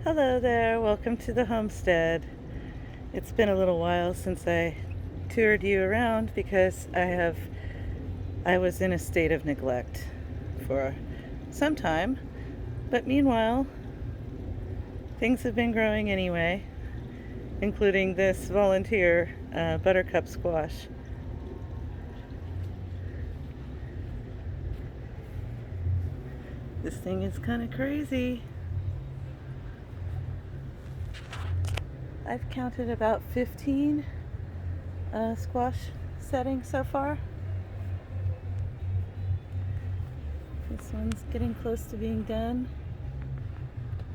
Hello there, welcome to the Homestead. It's been a little while since I toured you around because I was in a state of neglect for some time, but meanwhile things have been growing anyway, including this volunteer buttercup squash. This thing is kind of crazy. I've counted about 15 squash settings so far. This one's getting close to being done.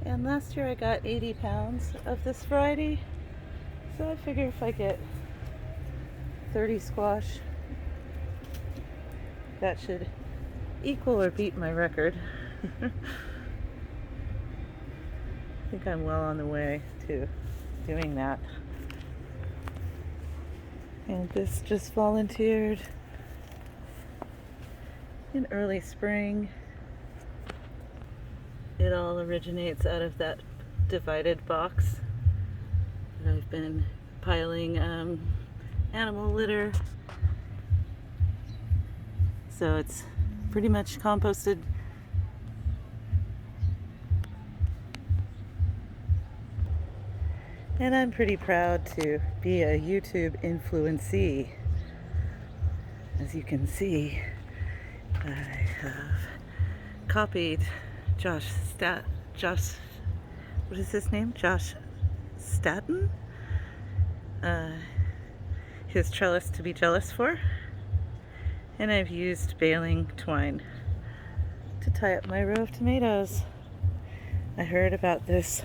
And last year I got 80 pounds of this variety. So I figure if I get 30 squash, that should equal or beat my record. I think I'm well on the way to doing that. And this just volunteered in early spring. It all originates out of that divided box that I've been piling animal litter. So it's pretty much composted. And I'm pretty proud to be a YouTube influencee. As you can see, I have copied Josh, what is his name? Josh Staten? His trellis to be jealous for. And I've used baling twine to tie up my row of tomatoes. I heard about this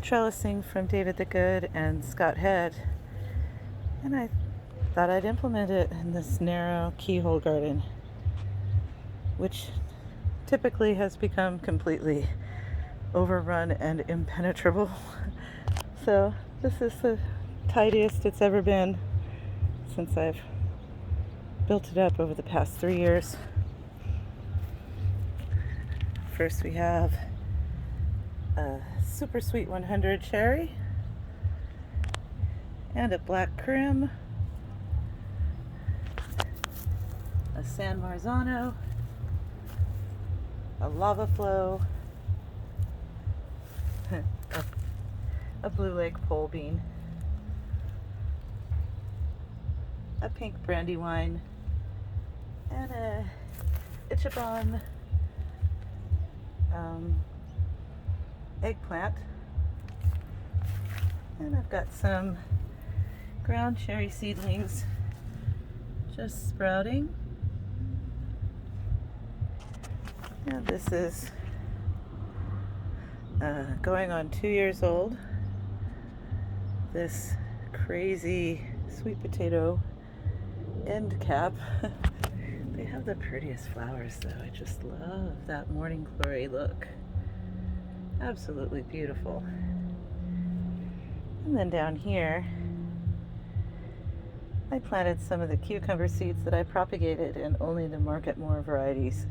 trellising from David the Good and Scott Head, and I thought I'd implement it in this narrow keyhole garden, which typically has become completely overrun and impenetrable. So this is the tidiest it's ever been since I've built it up over the past 3 years. First we have a super sweet 100 cherry and a black crim, a San Marzano, a lava flow, a blue lake pole bean, a pink brandywine, and a Ichiban eggplant. And I've got some ground cherry seedlings just sprouting. And this is going on 2 years old. This crazy sweet potato end cap. They have the prettiest flowers though. I just love that morning glory look. Absolutely beautiful. And then down here, I planted some of the cucumber seeds that I propagated, and only the Market More varieties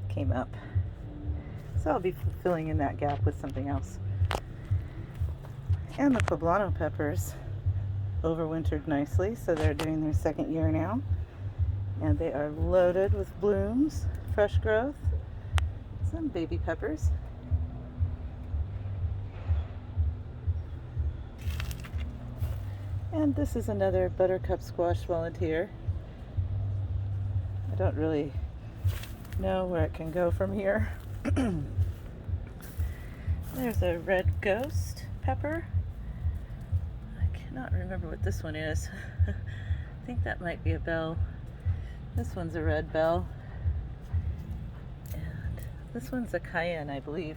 came up. So I'll be filling in that gap with something else. And the poblano peppers overwintered nicely, so they're doing their second year now. And they are loaded with blooms, fresh growth, some baby peppers. And this is another buttercup squash volunteer. I don't really know where it can go from here. There's a red ghost pepper. I cannot remember what this one is. I think that might be a bell. This one's a red bell. And this one's a cayenne, I believe.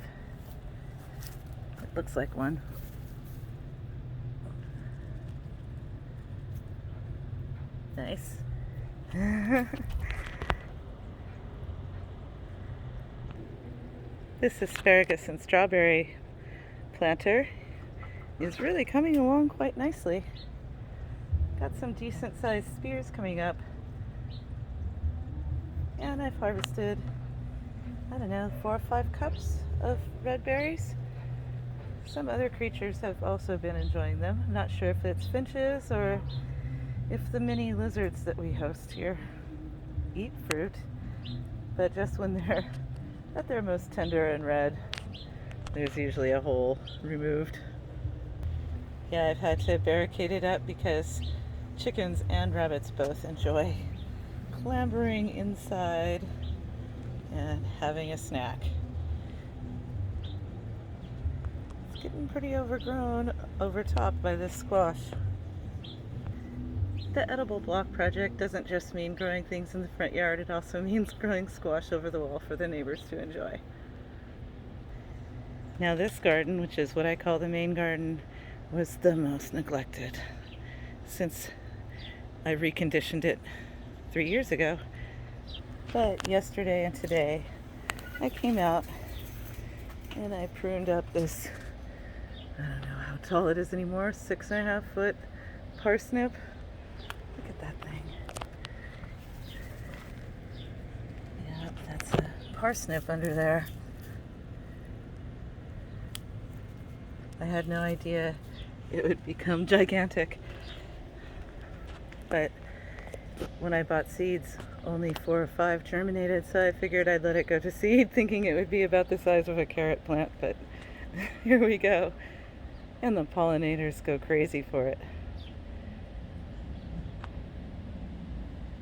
It looks like one. Nice. This asparagus and strawberry planter is really coming along quite nicely. Got some decent sized spears coming up. And I've harvested, I don't know, 4 or 5 cups of red berries. some other creatures have also been enjoying them. I'm not sure if it's finches or if the mini lizards that we host here eat fruit, but just when they're at their most tender and red, there's usually a hole removed. Yeah, I've had to barricade it up because chickens and rabbits both enjoy clambering inside and having a snack. It's getting pretty overgrown, overtopped by this squash. The edible block project doesn't just mean growing things in the front yard, it also means growing squash over the wall for the neighbors to enjoy. Now this garden, which is what I call the main garden, was the most neglected since I reconditioned it 3 years ago. But yesterday and today I came out and I pruned up this, I don't know how tall it is anymore, 6.5 foot parsnip. Look at that thing. Yeah, that's a parsnip under there. I had no idea it would become gigantic. But when I bought seeds, only 4 or 5 germinated, so I figured I'd let it go to seed, thinking it would be about the size of a carrot plant, but here we go. And the pollinators go crazy for it.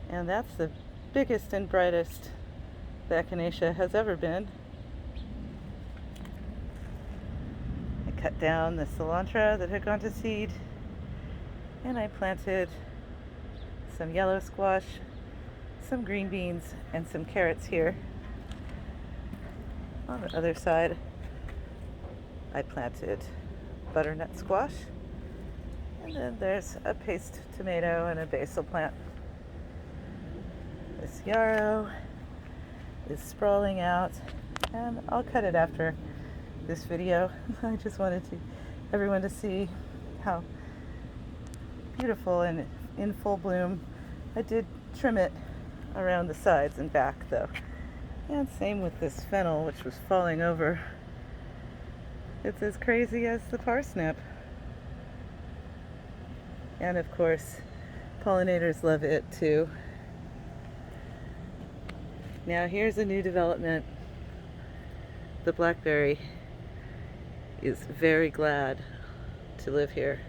And that's the biggest and brightest the echinacea has ever been. I cut down the cilantro that had gone to seed, and I planted some yellow squash, some green beans, and some carrots here. On the other side, I planted butternut squash, and then there's a paste tomato and a basil plant. This yarrow is sprawling out, and I'll cut it after this video. I just wanted everyone to see how beautiful and in full bloom. I did trim it around the sides and back though. And same with this fennel, which was falling over. It's as crazy as the parsnip. And of course, pollinators love it too. Now here's a new development. The blackberry is very glad to live here.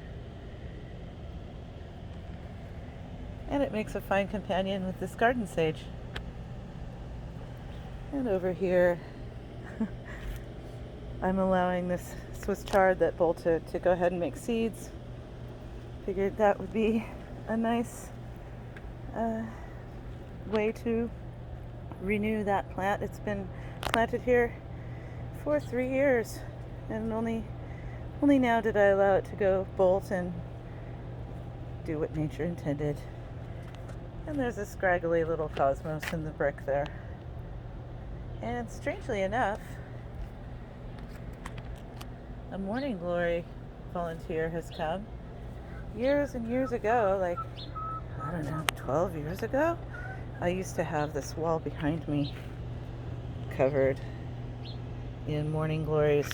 And it makes a fine companion with this garden sage. And over here, I'm allowing this Swiss chard that bolted to go ahead and make seeds. Figured that would be a nice way to renew that plant. It's been planted here for 3 years, and only now did I allow it to go bolt and do what nature intended. And there's a scraggly little cosmos in the brick there. And strangely enough, a morning glory volunteer has come. Years and years ago, like, I don't know, 12 years ago, I used to have this wall behind me covered in morning glories.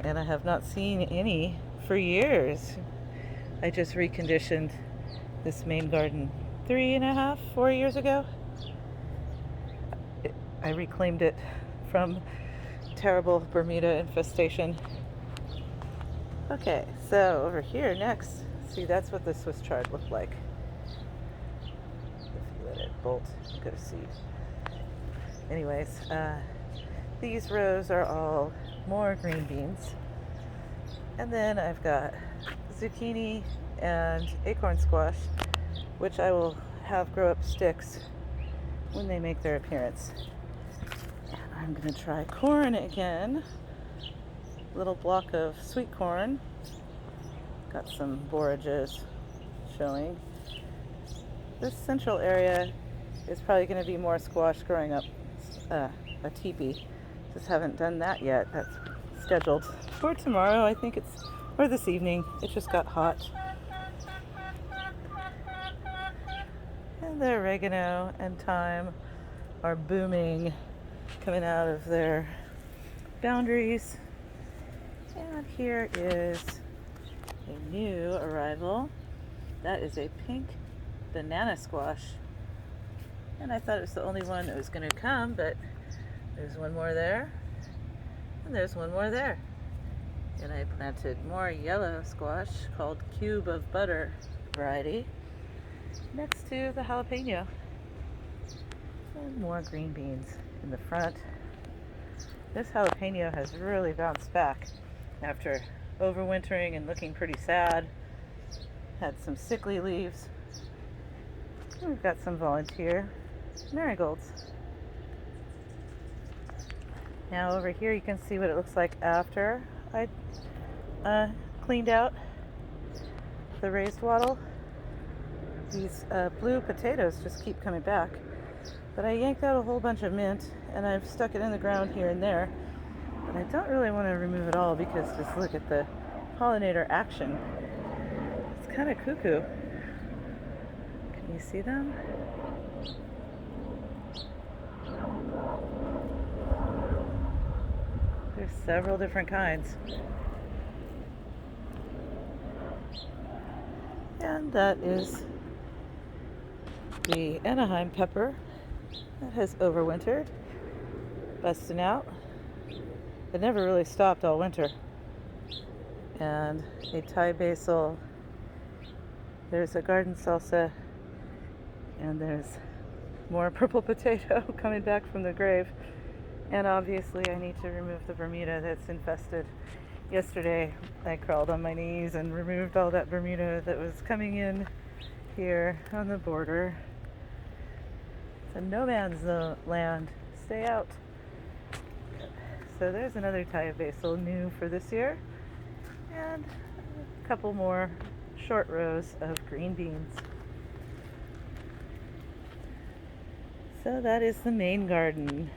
And I have not seen any for years. I just reconditioned this main garden 3.5, 4 years ago. I reclaimed it from terrible Bermuda infestation. Okay, so over here next, see, that's what the Swiss chard looked like. If you let it bolt, you go to seed. Anyways, these rows are all more green beans. And then I've got zucchini and acorn squash, which I will have grow up sticks when they make their appearance. And I'm going to try corn again. Little block of sweet corn. Got some borages showing. This central area is probably going to be more squash growing up a teepee. Just haven't done that yet. That's scheduled for tomorrow, I think or this evening. It just got hot. And the oregano and thyme are booming, coming out of their boundaries. And here is a new arrival. That is a pink banana squash. And I thought it was the only one that was going to come, but there's one more there, and there's one more there. And I planted more yellow squash called Cube of Butter variety next to the jalapeno. And more green beans in the front. This jalapeno has really bounced back after overwintering and looking pretty sad. Had some sickly leaves. And we've got some volunteer marigolds. Now over here you can see what it looks like after I cleaned out the raised wattle. These blue potatoes just keep coming back. But I yanked out a whole bunch of mint and I've stuck it in the ground here and there. But I don't really want to remove it all because just look at the pollinator action. It's kind of cuckoo. Can you see them? There's several different kinds. And that is the Anaheim pepper that has overwintered, busting out. It never really stopped all winter. And a Thai basil. There's a garden salsa, and there's more purple potato coming back from the grave. And obviously I need to remove the Bermuda that's infested. Yesterday I crawled on my knees and removed all that Bermuda that was coming in here on the border. It's a no man's land. Stay out. So there's another Thai basil new for this year. And a couple more short rows of green beans. So that is the main garden.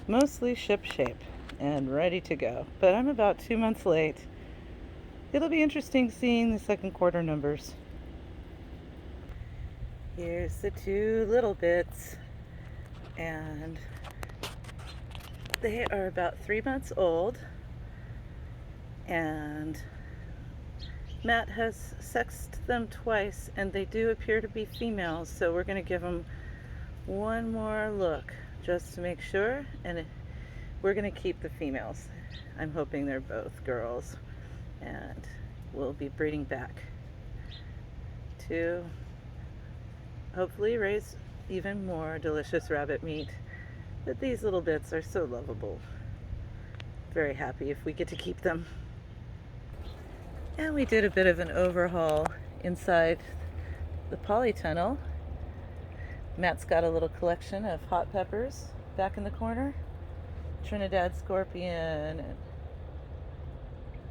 Mostly ship-shape and ready to go. But I'm about 2 months late. It'll be interesting seeing the second quarter numbers. Here's the two little bits. And they are about 3 months old. And Matt has sexed them twice and they do appear to be females. So we're going to give them one more look just to make sure, and we're going to keep the females. I'm hoping they're both girls, and we'll be breeding back to hopefully raise even more delicious rabbit meat. But these little bits are so lovable. Very happy if we get to keep them. And we did a bit of an overhaul inside the polytunnel. Matt's got a little collection of hot peppers back in the corner. Trinidad scorpion, and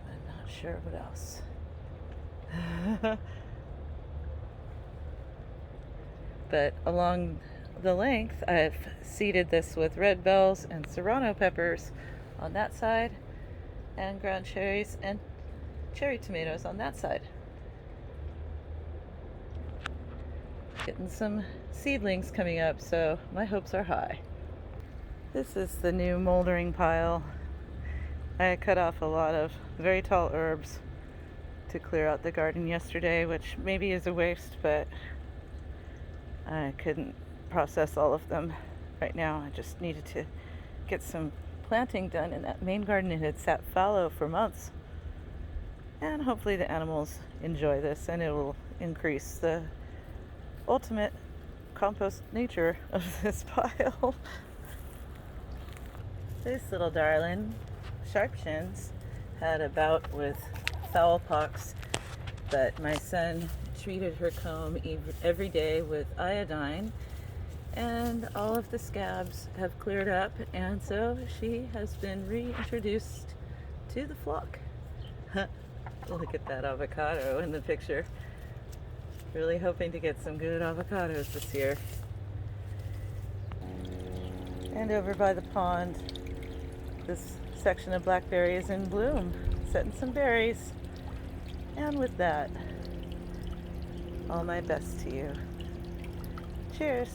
I'm not sure what else. But along the length, I've seeded this with red bells and serrano peppers on that side, and ground cherries and cherry tomatoes on that side. Getting some seedlings coming up, so my hopes are high. This is the new moldering pile. I cut off a lot of very tall herbs to clear out the garden yesterday, which maybe is a waste, but I couldn't process all of them right now. I just needed to get some planting done in that main garden. It had sat fallow for months. And hopefully the animals enjoy this and it will increase the ultimate compost nature of this pile. This little darling, Sharp Shins, had a bout with fowl pox, but my son treated her comb every day with iodine, and all of the scabs have cleared up, and so she has been reintroduced to the flock. Look at that avocado in the picture. Really hoping to get some good avocados this year. And over by the pond, this section of blackberry is in bloom, setting some berries. And with that, all my best to you. Cheers.